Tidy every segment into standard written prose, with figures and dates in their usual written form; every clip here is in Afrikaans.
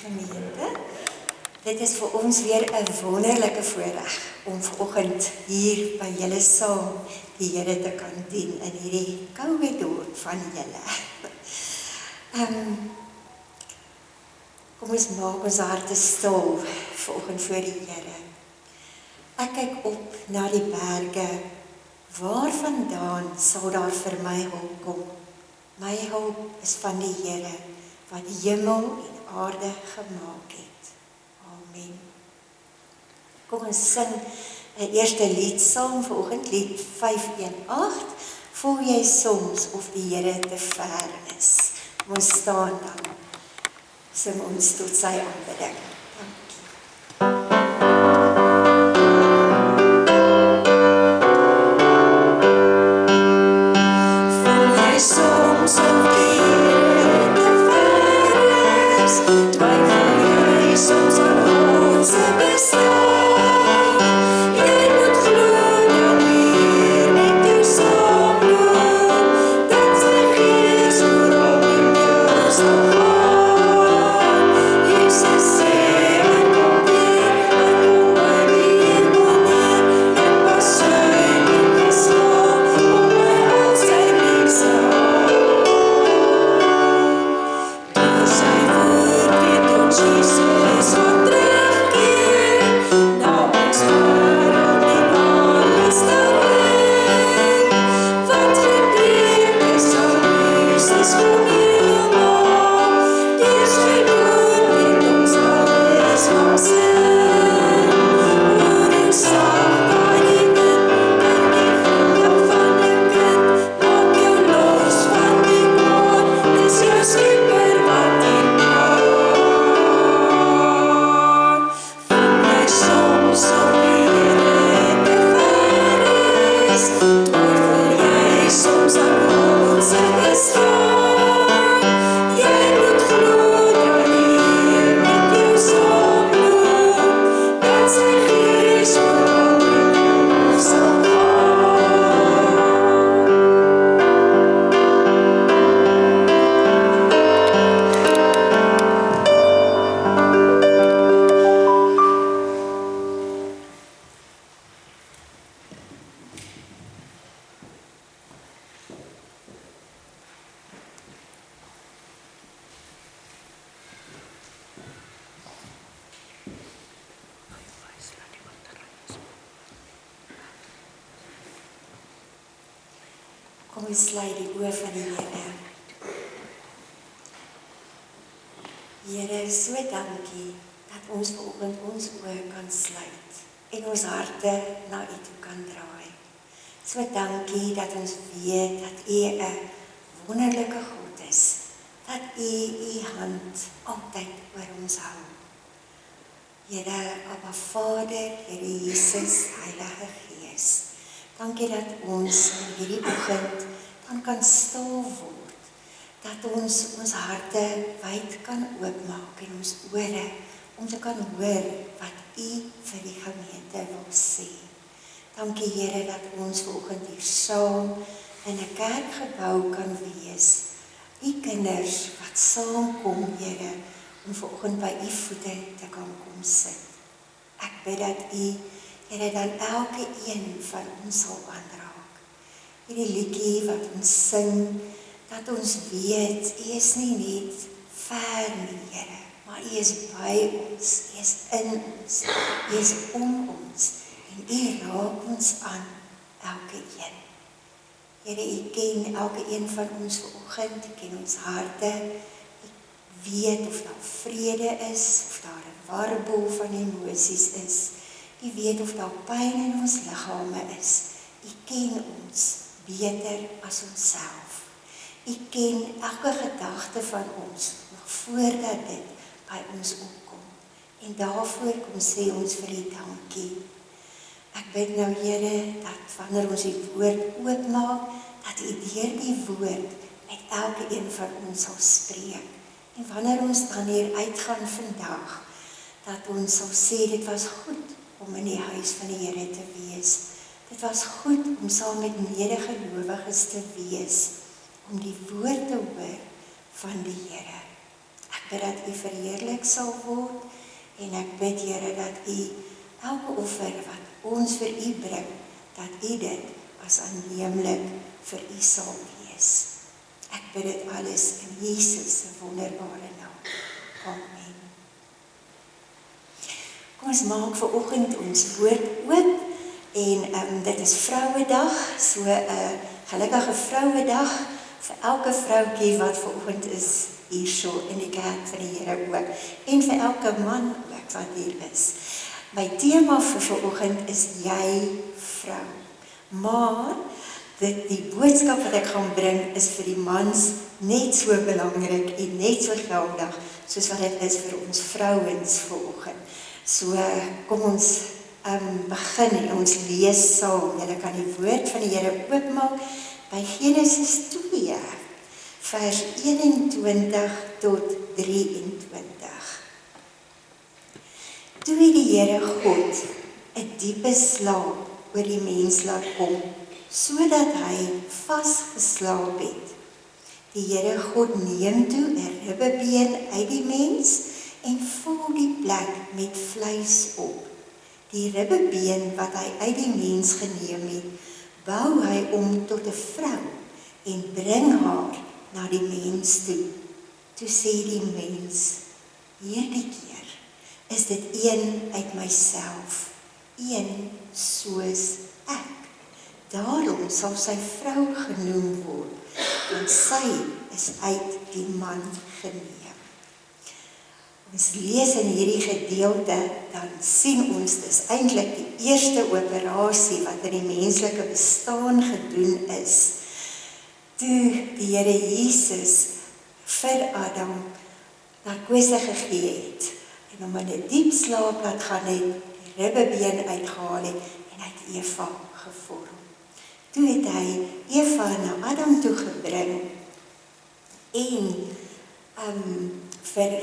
Gemeente. Dit is vir ons weer 'n wonderlike voorreg om vanoggend hier by julle saam die Here te kan dien in hierdie koue dorp van julle. Kom ons maak ons harte stil vanoggend voor die Here. Ek kyk op na die berge. Waar vandaan sal daar vir my hulp kom? My hulp is van die Here wat die hemel en aarde gemaak het. Amen. Kom ons sing 'n eerste lied saam vanoggend, lied 518. Voel jy soms of die Here te ver is? Kom ons staan dan. Sing ons tot sy aanbidding. Kom ons sluit die oë van die Here. Here, so dankie dat ons vanoggend ons oë kan sluit en ons harte na U toe kan draai. So dankie dat ons weet dat U 'n wonderlike God is, dat U U hand altyd oor ons hou. Here, Abba Vader, Here Jesus, Heilige Gees, dankie dat ons in hierdie oggend dan kan stil word, dat ons harte wyd kan oopmaak en ons ore om te kan hoor wat U vir die gemeente wil sê. Dankie Here dat ons vanoggend hier saam in 'n kerkgebou kan wees. U kinders wat saamkom, Here, om vanoggend by U voete te kan kom sit. Ek bid dat U, Here, dan elke een van ons sal aanraak. Hierdie liedjie wat ons sing, dat ons weet, U is nie net ver nie, Here, maar U is by ons, U is in ons, U is om ons, en U raak ons aan, elke een. Here, U ken elke een van ons vanoggend, U ken ons harte, U weet of daar vrede is, of daar 'n warbel van emosies is, U weet of daar pyn in ons liggame is. U ken ons beter as onsself. U ken elke gedagte van ons nog voordat dit by ons opkom. En daarvoor kom sê ons vir U dankie. Ek bid nou, Here, dat wanneer ons die woord oopmaak, dat U deur die woord met elke een van ons sal spreek. En wanneer ons dan hier uitgaan vandag, dat ons sal sê, dit was goed om in die huis van die Here te wees. Dit was goed om saam met medegelowiges te wees, om die woord te hoor van die Here. Ek bid dat U verheerlik sal word, en ek bid, Here, dat U elke offer wat ons vir U bring, dat U dit as aanneemlik vir U sal wees. Ek bid dit alles in Jesus se wonderbare naam. Amen. Kom ons maak vanoggend ons woord oop, en dit is Vrouedag, so 'n gelukkige Vrouedag vir elke vroutjie wat vanoggend is hierso in die kerk van die Here ook, en vir elke man ook wat hier is. My tema vir vanoggend is jy vrou. Maar die boodskap wat ek gaan bring is vir die mans net so belangrik en net so geldig soos wat dit is vir ons vrouens vanoggend. So kom ons begin en ons lees saam. Julle kan die woord van die Here oopmaak by Genesis 2 vers 21 tot 23. Toe het die Here God 'n diepe slaap oor die mens laat kom, sodat hy vasgeslaap het. Die Here God neem toe 'n ribbebeen uit die mens en vul die plek met vleis op. Die ribbebeen wat hy uit die mens geneem het, bou hy om tot 'n vrou en bring haar na die mens toe. Toe sê die mens, hierdie keer is dit een uit myself, een soos ek. Daarom sal sy vrou genoem word, want sy is uit die man geneem. Ons lees in hierdie gedeelte, dan sien ons dis eintlik die eerste operasie wat in die menslike bestaan gedoen is. Toe die Here Jesus vir Adam narkose gegee het, en hom in 'n diep slaap laat gaan het, die ribbebeen uitgehaal het, en hy het Eva gevorm. Toe het hy Eva na Adam toe gebring, en vir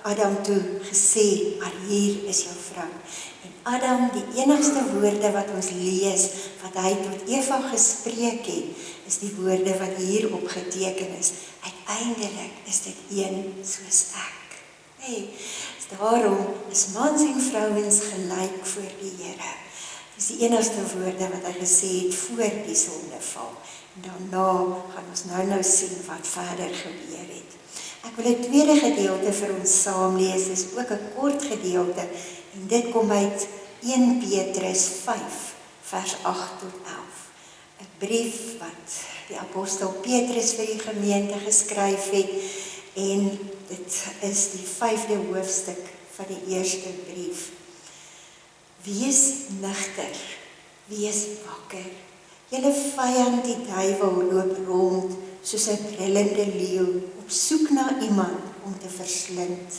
Adam toe gesê, maar hier is jou vrou. En Adam, die enigste woorde wat ons lees, wat hy tot Eva gespreek het, is die woorde wat hier opgeteken is. Uiteindelik is dit een soos ek. Nee, daarom is mans en vrouens gelyk voor die Here. Dis die enigste woorde wat hy gesê het voor die sondeval. En daarna gaan ons nou sien wat verder gebeur het. Ek wil 'n tweede gedeelte vir ons saam lees, dis ook 'n kort gedeelte, en dit kom uit 1 Petrus 5, vers 8 tot 11. 'n brief wat die apostel Petrus vir die gemeente geskryf het, en dit is die 5de hoofstuk van die eerste brief. Wees nugter, wees wakker. Julle vyand die duiwel loop rond soos 'n brullende leeu op soek na iemand om te verslind.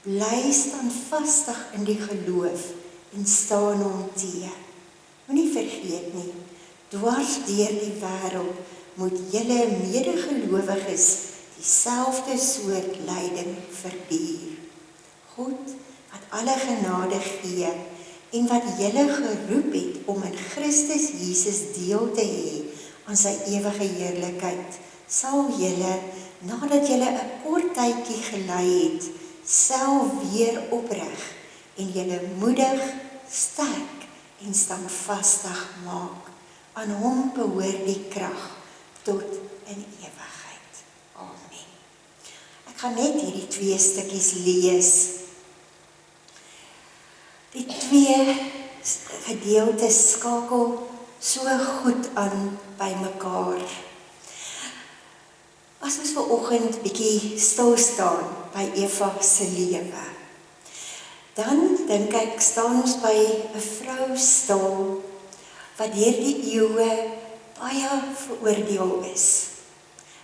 Bly standvastig in die geloof en staan hom teë. Moenie vergeet nie, dwars deur die wêreld moet julle medegelowiges dieselfde soort lyding verduur. God wat alle genade gee en wat julle geroep het om in Christus Jesus deel te hê aan sy ewige heerlikheid, sal julle, nadat julle 'n kort tydjie gelei het, self weer oprig en julle moedig, sterk en standvastig maak. Aan hom behoort die krag tot in ewigheid. Amen. Ek gaan net hierdie 2 stukkies lees. Die 2 gedeeltes skakel so goed aan by mekaar. As ons vanoggend bietjie stil staan by Eva se lewe, dan dink ek staan ons by 'n vrou stil wat deur die eeue baie veroordeel is.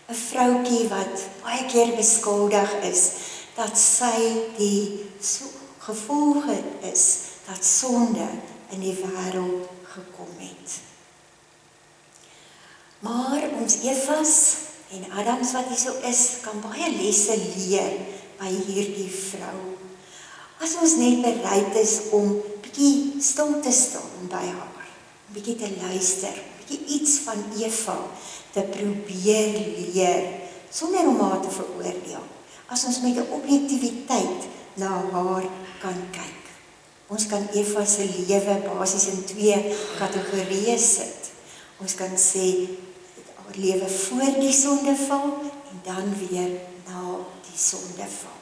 'n Vroutjie wat baie keer beskuldig is dat sy die gevolge is dat sonde in die wêreld gekom het. Maar ons Evas en Adams wat hier so is, kan baie lesse leer by hierdie vrou. As ons net bereid is om bietjie stil te staan by haar, bietjie te luister, bietjie iets van Eva te probeer leer, sonder om haar te veroordeel. as ons met 'n objektiwiteit na haar kan kyk. Ons kan Eva se lewe basies in 2 kategorieë sit. Ons kan sê haar lewe voor die sondeval en dan weer na die sondeval.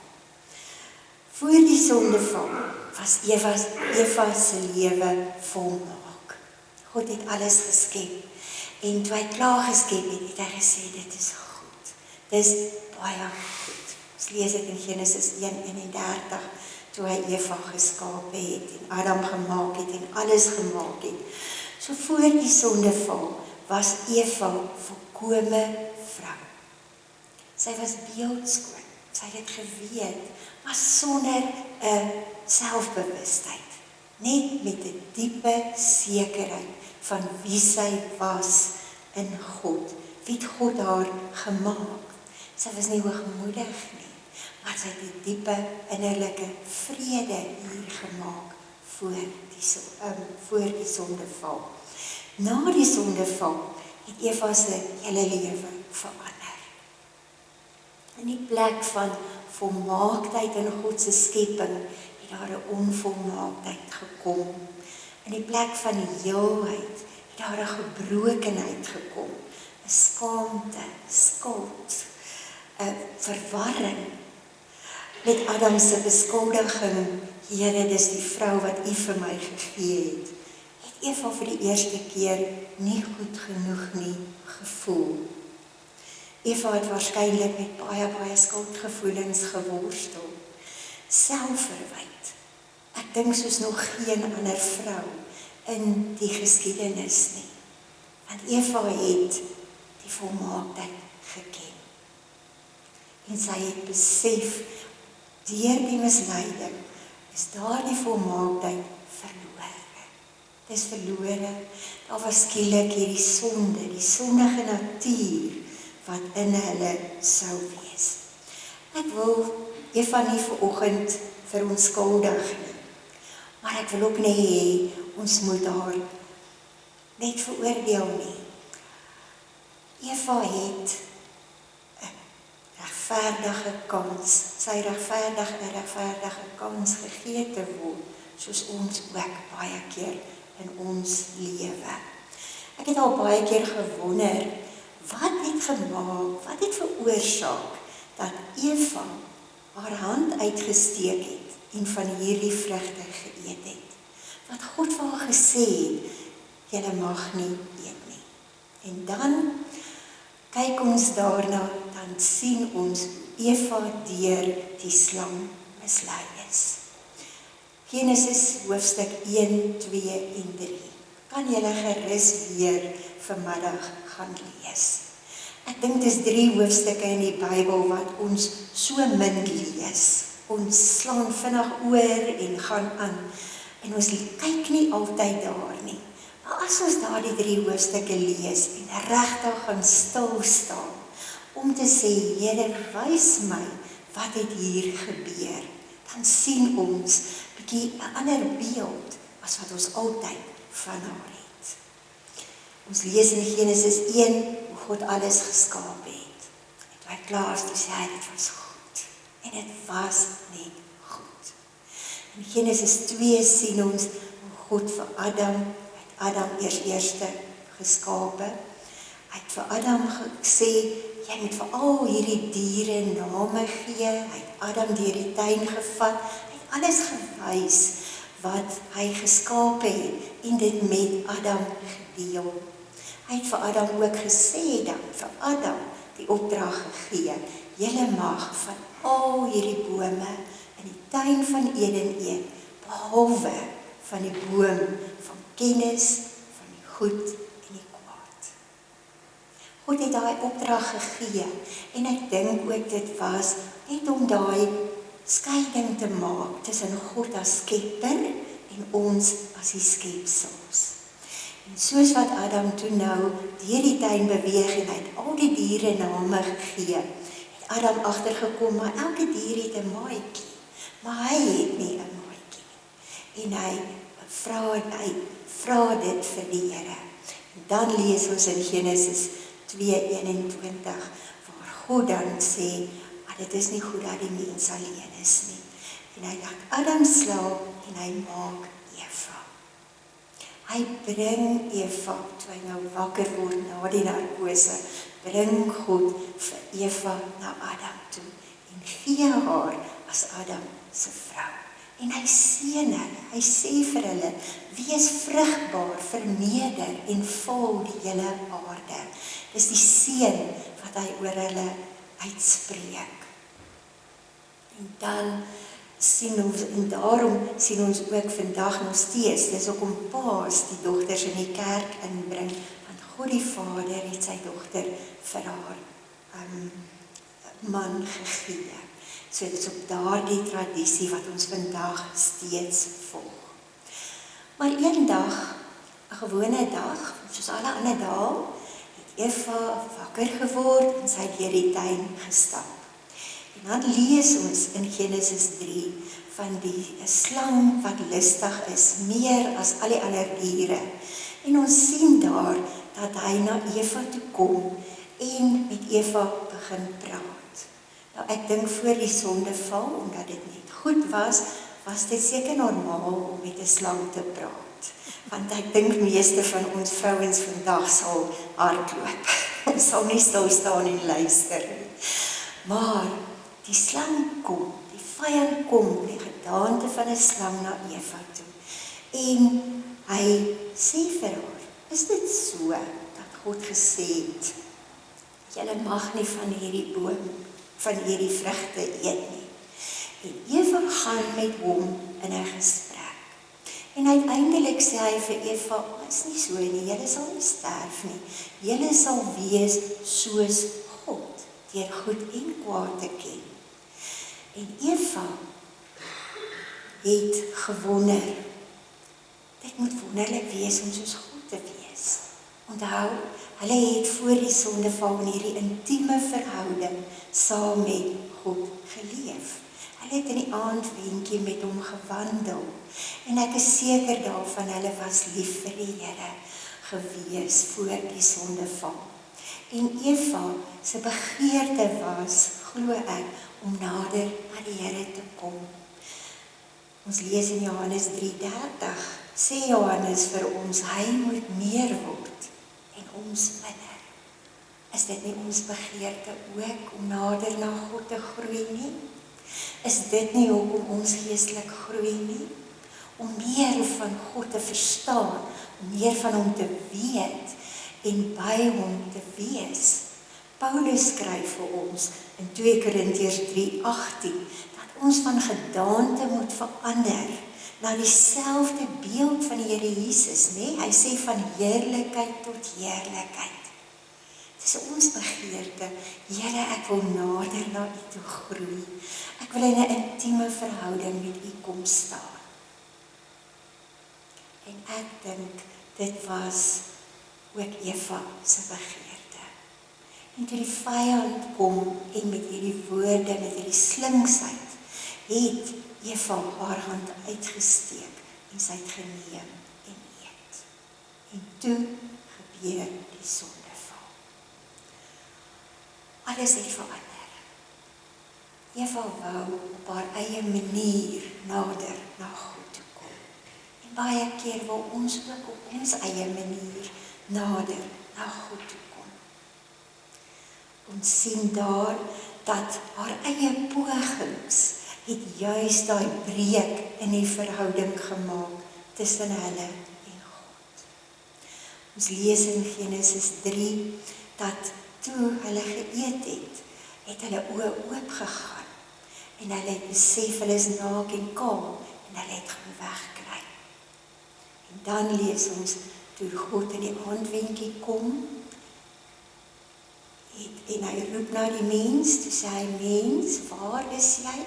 Voor die sondeval was Eva se lewe volmaak. God het alles geskep. En toe hy klaar geskep het hy gesê, dit is goed. Dit is baie goed. Ons lees dit in Genesis 1:31, toe hy Eva geskaap het en Adam gemaak het en alles gemaak het. So voor die sondeval was Eva volkome vrou. Sy was beeldskoon, sy het dit geweet, maar sonder 'n selfbewustheid, net met 'n diepe sekerheid van wie sy was in God, wie het God haar gemaak. Sy was nie hoogmoedig nie, maar sy het die diepe innerlike vrede hier gemaak voor die sondeval. Na die sondeval het Eva se hele lewe verander. In die plek van volmaaktheid in God se skepping het daar 'n onvolmaaktheid gekom. In die plek van die heelheid het daar 'n gebrokenheid gekom, 'n skaamte, skuld, 'n verwarring. Met Adam se beskuldiging, Here, dis die vrou wat U vir my gegee het, het Eva vir die eerste keer nie goed genoeg nie gevoel. Eva het waarskynlik met baie skuldgevoelens geworstel. Selfverwyte. Ek dink soos nog geen ander vrou in die geskiedenis nie. Want Eva het die volmaaktheid geken. En sy het besef, deur die misleiding is daardie volmaaktheid verlore. Dit is verlore. Daar was skielik hierdie sonde, die sondige natuur wat in hulle sou wees. Ek wil Eva nie vanoggend verontskuldig nie, maar ek wil ook nie hê ons moet haar net veroordeel nie. Eva het 'n regverdige kans, sy regverdige kans gegee te word, soos ons ook baie keer in ons lewe. Ek het al baie keer gewonder, wat het gemaak, wat het veroorsaak dat Eva haar hand uitgesteek het en van hierdie vrugte geëet het? Wat God vir haar gesê het, julle mag nie eet nie. En dan kyk ons daarna, dan sien ons Eva deur die slang mislei is. Genesis hoofstuk 1, 2 en 3. Kan julle gerus weer vanmiddag gaan lees. Ek dink dis 3 hoofstukke in die Bybel wat ons so min lees. Ons slaan vinnig oor en gaan aan. En ons kyk nie altyd daar nie. Maar as ons daardie 3 hoofstukke lees en regtig gaan stil staan, om te sê, Here, wys my, wat het hier gebeur? Dan sien ons 'n bietjie 'n ander beeld as wat ons altyd van haar het. Ons lees in Genesis 1 hoe God alles geskaap het. En toe hy klaar is, toe sê hy, dit was goed. En dit was net goed. In Genesis 2 sien ons hoe God vir Adam eerste geskape. Hy het vir Adam gesê, jy moet vir al hierdie diere name gee. Hy het Adam deur die tuin gevat. Hy het alles gewys wat hy geskaap het en dit met Adam gedeel. Hy het vir Adam ook gesê dan, vir Adam die opdrag gegee, julle mag van al hierdie bome in die tuin van Eden eet, behalwe van die boom van kennis van die goed en die kwaad. God het daai opdrag gegee en ek dink ook dit was net om daai skeiding te maak tussen God as skepper en ons as die skepsels. En soos wat Adam toe nou deur die tuin beweeg en hy het al die diere name gegee, het Adam agtergekom, maar elke dier het 'n maatjie, maar hy het nie 'n maatjie nie. En hy vra dit vir die Here. Dan lees ons in Genesis 2:21, waar God dan sê, maar dit is nie goed dat die mens alleen is nie. En hy laat Adam slaap en hy maak Eva. Hy bring Eva, toe hy nou wakker word na die narkose, bring God vir Eva na Adam toe en gee haar as Adam se vrou. En hy seën hulle, hy sê vir hulle, wees vrugbaar, verneder en vul die hele aarde. Dis die seën wat hy oor hulle uitspreek. En dan sien ons, en daarom sien ons ook vandag nog steeds, dis ook om paas die dogters in die kerk inbring, want God die Vader het sy dogter vir haar man gegee. So dit is op daardie tradisie wat ons vandag steeds volg. Maar een dag, 'n gewone dag, soos alle ander dae, het Eva wakker geword en sy het deur die tuin gestap. En dan lees ons in Genesis 3 van die slang wat listig is, meer as al die ander diere. En ons sien daar dat hy na Eva toe kom en met Eva begin praat. Nou ek dink voor die sondeval, omdat dit net goed was dit seker normaal om met 'n slang te praat. Want ek dink meeste van ons vrouens vandag sal hardloop. Ons sal nie stil staan en luister nie. Maar die slang kom, die vyand kom, die gedaante van 'n slang na Eva toe. En hy sê vir haar, is dit so dat God gesê het, julle mag nie van hierdie boom, van hierdie vrugte eet nie. En Eva gaan met hom in 'n gesprek. En uiteindelik sê hy vir Eva, is nie so nie, julle sal nie sterf nie. Julle sal wees soos God, deur goed en kwaad te ken. En Eva het gewonder, dit moet wonderlik wees om soos God te wees. Onthou, hulle het voor die sondeval in hierdie intieme verhouding saam met God geleef. Hulle het in die aandwentjie met hom gewandel. En ek is seker daarvan, hulle was lief vir die Here gewees voor die sondeval. En Eva se begeerte was, glo ek, om nader na die Here te kom. Ons lees in Johannes 3:30, sê Johannes vir ons, hy moet meer word en ons minder. Is dit nie ons begeerte ook om nader na God te groei nie? Is dit nie hoekom ons geestelik groei nie? Om meer van God te verstaan, om meer van hom te weet en by hom te wees. Paulus skryf vir ons in 2 Korintiërs 3:18 dat ons van gedaante moet verander na dieselfde beeld van die Here Jesus, nê? Hy sê van heerlikheid tot heerlikheid. Dit is ons begeerte, Here, ek wil nader na U toe groei. Ek wil in 'n intieme verhouding met U kom staan. En ek dink dit was ook Eva se begeerte. En toe die vyand kom en met hierdie woorde, met hierdie slinksheid, het Eva haar hand uitgesteek en sy het geneem en eet. En toe gebeur die sondeval. Alles het verander. Eva wou op haar eie manier nader na God toe kom. En baie keer wil ons ook op ons eie manier nader na God toe kom. Ons sien daar dat haar eie pogings het juist daai breek in die verhouding gemaak tussen hulle en God. Ons lees in Genesis 3 dat toe hulle geëet het hulle oë oop gegaan en hulle het besef hulle is naak en kaal en hulle het gaan wegkruip. En dan lees ons toe God in die aandwentjie kom en hy roep na die mens, toe sê hy, mens, waar is jy?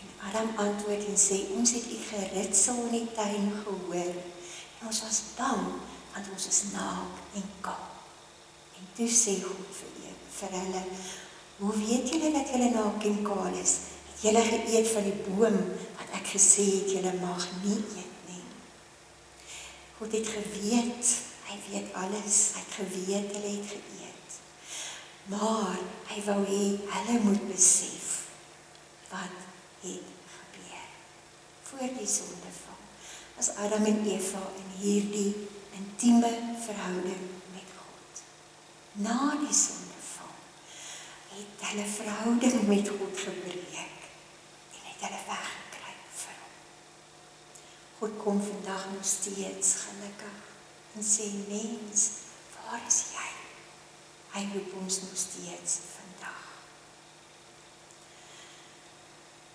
En Adam antwoord en sê, ons het U geritsel in die tuin gehoor en ons was bang, want ons is naak en kaal. En toe sê God vir hulle, hoe weet julle dat julle naak en kaal is? Het julle geëet van die boom wat ek gesê het julle mag nie eet nie? God het geweet, hy weet alles, hy het geweet hulle het geëet. Maar hy wou hê hulle moet besef wat het gebeur? Voor die sondeval, as Adam en Eva in hierdie intieme verhouding met God. Na die sondeval, het hulle verhouding met God gebreek, en het hulle weggekry vir hom. God kom vandag nog steeds gelukkig, en sê, mens, waar is jy? Hy roep ons nog steeds vandag.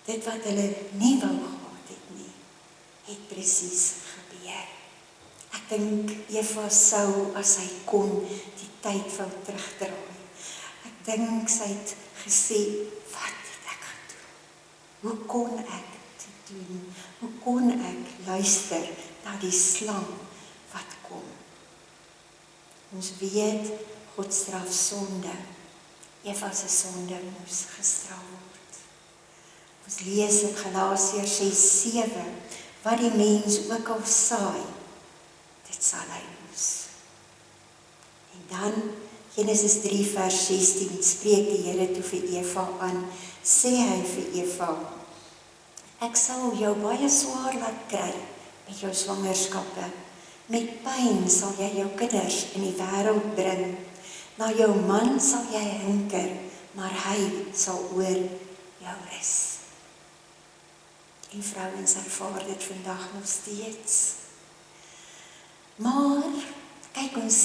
Dit wat hulle nie wou gehad het nie, het presies gebeur. Ek dink Eva sou, as sy kon, die tyd wou terugdraai. Ek dink sy het gesê, wat het ek gedoen? Hoe kon ek dit doen? Hoe kon ek luister na die slang wat kom? Ons weet, God straf sonde. Eva se sonde moes gestraf word. Ons lees in Galasiërs 6:7, wat die mens ook al saai, dit sal hy oes. En dan, Genesis 3:16, spreek die Here toe vir Eva aan, sê hy vir Eva, ek sal jou baie swaar laat kry met jou swangerskappe, met pyn sal jy jou kinders in die wêreld bring, na jou man sal jy hinker, maar hy sal oor jou rus. En vrouens ervaar dit vandag nog steeds. Maar, kyk ons,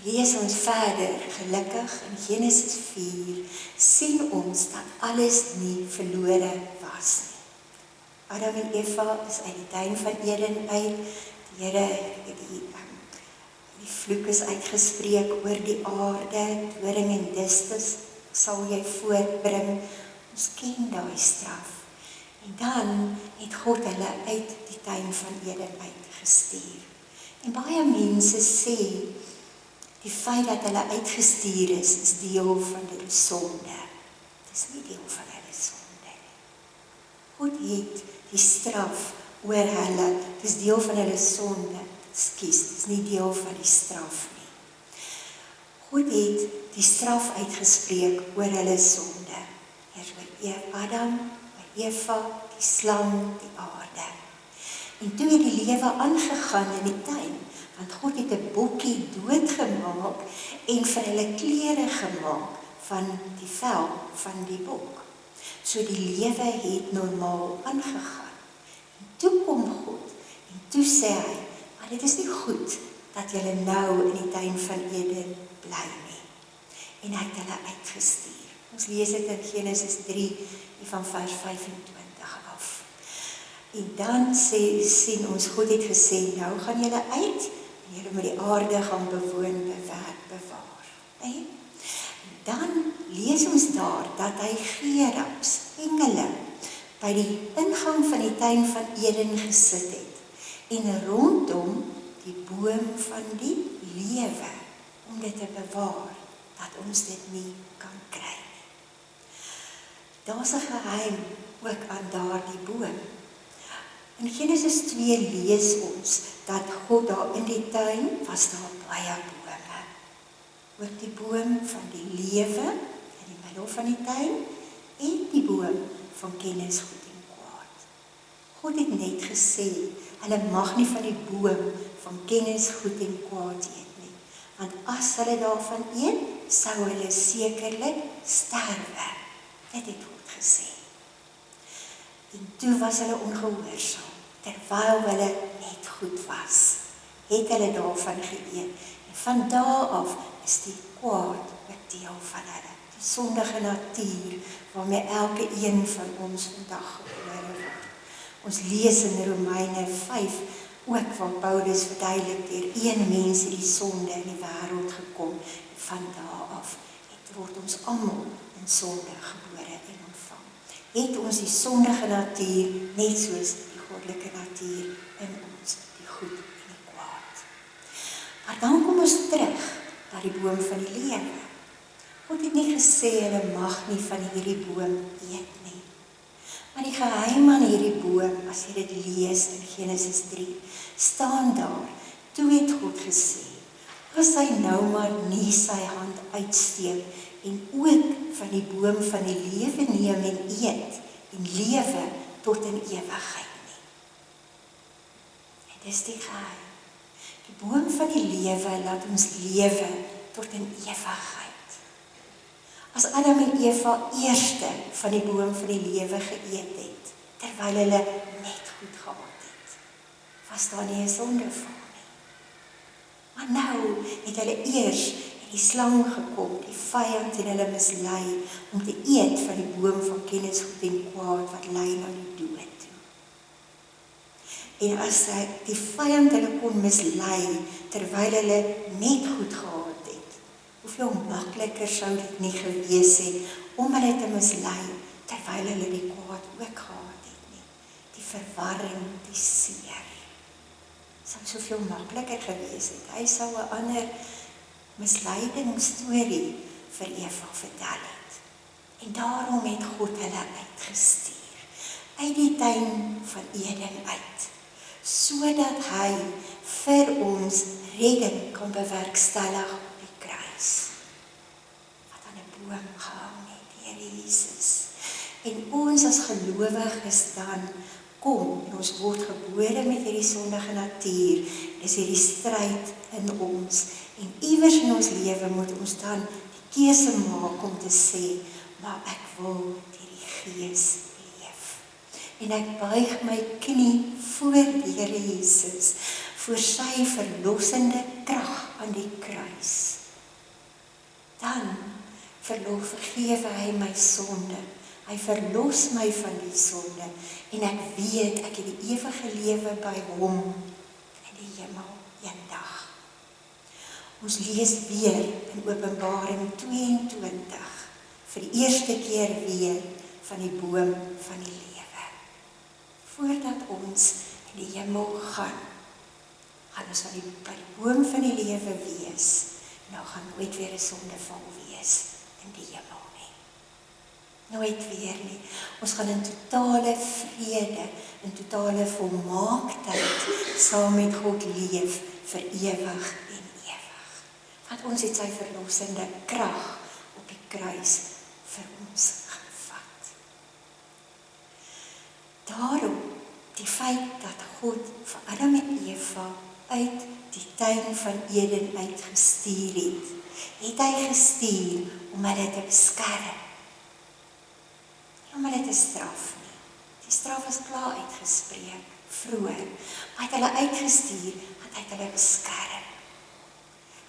lees ons verder, gelukkig in Genesis 4, sien ons dat alles nie verlore was nie. Adam en Eva is uit die tuin van Eden uit, die Here het die vloek is uitgespreek oor die aarde, doring en distes sal jy voortbring, ons ken daai straf. En dan het God hulle uit die tuin van Eden uitgestuur. En baie mense sê, die feit dat hulle uitgestuur is deel van hulle sonde. Dit is nie deel van hulle sonde nie. God het die straf oor hulle, dit is deel van hulle sonde. Ekskuus, dit is nie deel van die straf nie. God het die straf uitgespreek oor hulle sonde. Eers oor Adam, oor Eva, die slang, die aarde. En toe het die lewe aangegaan in die tuin, want God het 'n bokkie doodgemaak en vir hulle klere gemaak van die vel van die bok. So die lewe het normaal aangegaan. En toe kom God en toe sê hy, maar dit is nie goed dat julle nou in die tuin van Eden bly nie. En hy het hulle uitgestuur. Ons lees dit in Genesis 3 van vers 25 af. En dan sien ons, God het gesê, nou gaan julle uit en julle moet die aarde gaan bewoon, bewaar. En dan lees ons daar dat hy gerubs, engele, by die ingang van die tuin van Eden gesit het en rondom die boom van die lewe om dit te bewaar, dat ons dit nie kan kry nie. Daar's 'n geheim ook aan daardie boom. In Genesis 2 lees ons dat God daar in die tuin was daar baie bome. Ook die boom van die lewe in die middel van die tuin en die boom van kennis goed en kwaad. God het net gesê, hulle mag nie van die boom van kennis goed en kwaad eet nie, want as hulle daarvan eet, sou hulle sekerlik sterwe. Dit het God gesê. En toe was hulle ongehoorsaam, terwyl hulle net goed was, het hulle daarvan geëet. En van daar af is die kwaad 'n deel van hulle, die sondige natuur, waarmee elke een van ons vandag gebore word. Ons lees in Romeine 5, ook waar Paulus verduidelik, deur een mens het die sonde in die wêreld gekom, en van daar af word ons almal in sonde gebore en ontvang. Het ons die sondige natuur, net soos die goddelike natuur in ons, die goed en die kwaad. Maar dan kom ons terug na die boom van die lewe. God het nie gesê, hulle mag nie van hierdie boom eet nie. Maar die geheim aan hierdie boom, as jy dit lees in Genesis 3, staan daar, toe het God gesê, as hy nou maar nie sy hand uitsteek en ook van die boom van die lewe neem en eet en lewe tot in ewigheid nie. En dis die geheim. Die boom van die lewe laat ons lewe tot in ewigheid. As Adam en Eva eerste van die boom van die lewe geëet het, terwyl hulle net goed gehad het, was daar nie 'n sondeval nie. Maar nou het hulle eers en die slang gekom, die vyand en hulle mislei, om te eet van die boom van kennis goed en kwaad, wat lei na die dood toe. En as die vyand hulle kon mislei, terwyl hulle net goed gehad het, hoeveel makliker sou dit nie gewees het, om hulle te mislei, terwyl hulle die kwaad ook gehad het nie. Die verwarring, die seer, sou soveel makliker gewees het. Hy sou 'n ander misleidingsstorie vir Eva vertel het. En daarom het God hulle uitgestuur, uit die tuin van Eden uit, sodat hy vir ons redding kan bewerkstellig op die kruis, wat aan 'n boom gehang het, die Here Jesus. En ons as gelowiges dan kom, en ons word gebore met hierdie sondige natuur, dis hierdie stryd in ons, en iewers in ons lewe moet ons dan die keuse maak om te sê, maar ek wil deur die Gees leef. En ek buig my knie voor die Here Jesus, voor sy verlossende krag aan die kruis. Dan vergewe hy my sonde. Hy verlos my van die sonde, en ek weet ek het die ewige lewe by hom in die hemel eendag. Ons lees weer in Openbaring 22, vir die eerste keer weer van die boom van die lewe. Voordat ons in die hemel gaan ons by die boom van die lewe wees, en daar gaan nooit weer 'n sondeval wees in die hemel nie. Nooit weer nie. Ons gaan in totale vrede, in totale volmaaktheid saam met God leef vir ewig en ewig. Want ons het sy verlossende krag op die kruis vir ons gevat. Daarom, die feit dat God vir Adam en Eva uit die tuin van Eden uitgestuur het hy gestuur om hulle te beskerm. Nie om hulle te straf nie. Die straf was klaar uitgespreek, vroeër. Maar hy het hulle uitgestuur, want hy het hulle beskerm.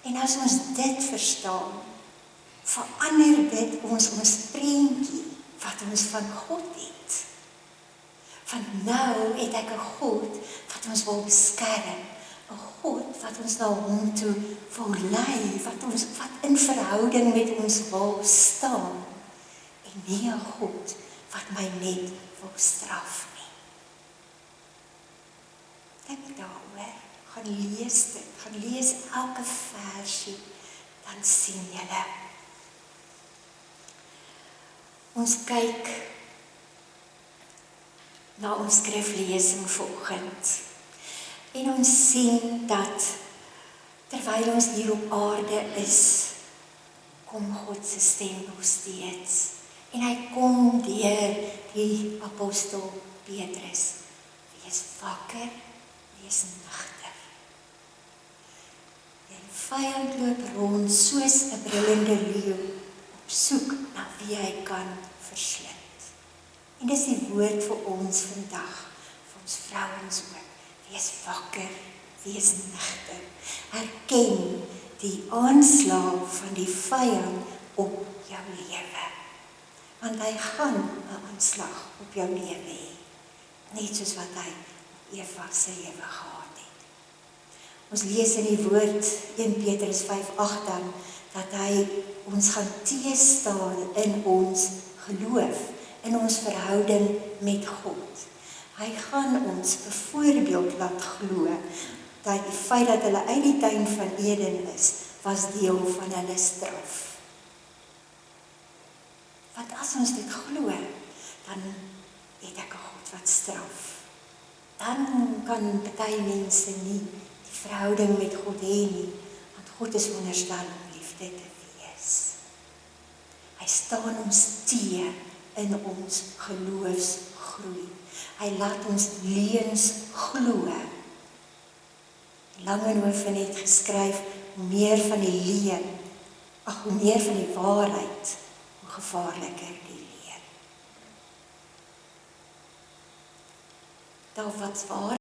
En as ons dit verstaan, verander dit ons prentjie wat ons van God het. Want nou het ek 'n God wat ons wil beskerm, 'n God wat ons na hom toe wil lei, wat in verhouding met ons wil staan, en nie 'n God wat my net wil straf nie. Dink daaroor, gaan lees dit, gaan lees elke versie, dan sien julle. Ons kyk na ons skriflesing vanoggend. En ons sien dat terwyl ons hier op aarde is, kom God se stem nog steeds. En hy kom deur die apostel Petrus. Wees wakker, wees nugter. Die vyand loop rond soos 'n brullende leeu op soek na wie hy kan verslind. En dis die woord vir ons vandag, vir ons vrouens ook. Wees wakker, wees nugter. Herken die aanslag van die vyand op jou lewe. Want hy gaan 'n aanslag op jou lewe hê. Net soos wat hy op Eva se lewe gehad het. Ons lees in die woord 1 Petrus 5:8 dan, dat hy ons gaan teestaan in ons geloof, in ons verhouding met God. Hy gaan ons byvoorbeeld laat glo dat die feit dat hulle uit die tuin van Eden is, was deel van hulle straf. Want as ons dit glo, dan het ek 'n God wat straf. Dan kan baie mense nie die verhouding met God hê nie, want God is veronderstel om liefde te wees. Hy staan ons teë in ons geloofsgroei. Hy laat ons leuns glo. Langehoven het geskryf, hoe meer van die leuen, hoe meer van die waarheid, hoe gevaarliker die leuen. Daar wat waar